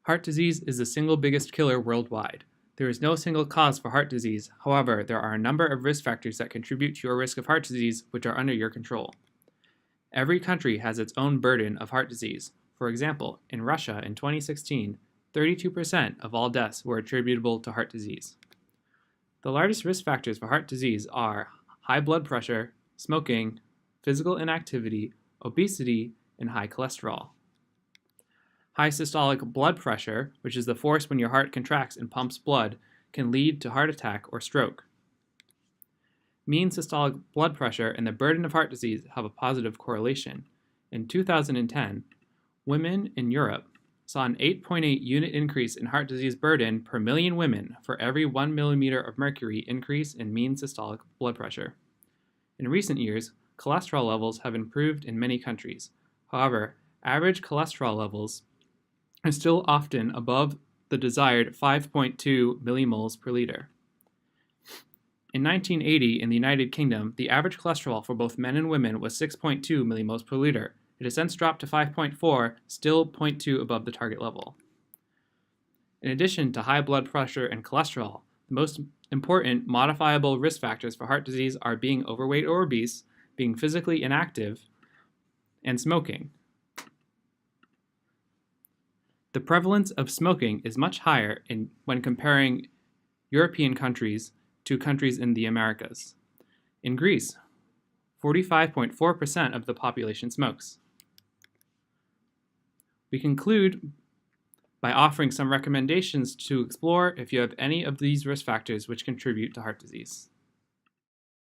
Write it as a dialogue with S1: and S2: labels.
S1: Heart disease is the single biggest killer worldwide. There is no single cause for heart disease. However, there are a number of risk factors that contribute to your risk of heart disease which are under your control. Every country has its own burden of heart disease. For example, in Russia in 2016, 32% of all deaths were attributable to heart disease. The largest risk factors for heart disease are high blood pressure, smoking, physical inactivity, obesity, and high cholesterol. High systolic blood pressure, which is the force when your heart contracts and pumps blood, can lead to heart attack or stroke. Mean systolic blood pressure and the burden of heart disease have a positive correlation. In 2010, women in Europe saw an 8.8 unit increase in heart disease burden per million women for every 1 millimeter of mercury increase in mean systolic blood pressure. In recent years, cholesterol levels have improved in many countries. However, average cholesterol levels are still often above the desired 5.2 millimoles per liter. In 1980, in the United Kingdom, the average cholesterol for both men and women was 6.2 millimoles per liter. It has since dropped to 5.4, still 0.2 above the target level. In addition to high blood pressure and cholesterol, the most important modifiable risk factors for heart disease are being overweight or obese, being physically inactive, and smoking. The prevalence of smoking is much higher when comparing European countries to countries in the Americas. In Greece, 45.4% of the population smokes. We conclude by offering some recommendations to explore if you have any of these risk factors which contribute to heart disease.